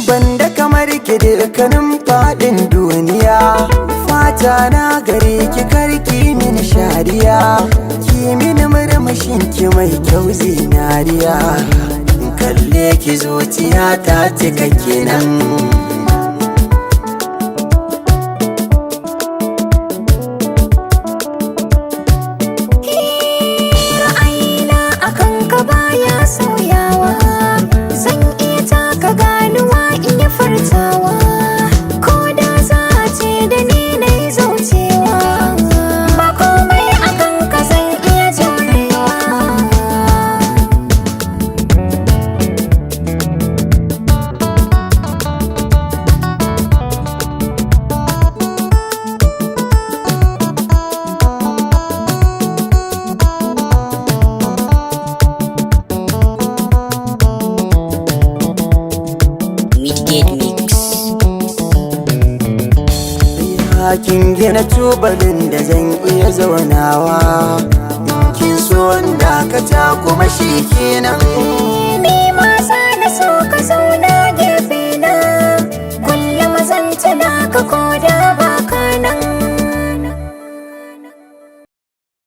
banda kamar ki dukkanin faɗin duniya. Fata na gare ki karki min shariya, ki min murmushin ki mai kyau zinariya. Kalle ki zuciya ta cika kenan. Ra'ayina akan ka baya sauyawa, zan iya taka ganuwa in yi fartawa, ko da za a ce da ni na yi zaucewa, ba komai akan ka zan iya jurewa. Kin gina tubalin da zan iya zaunawa, kin so wanda ka ta kuma shi kenan.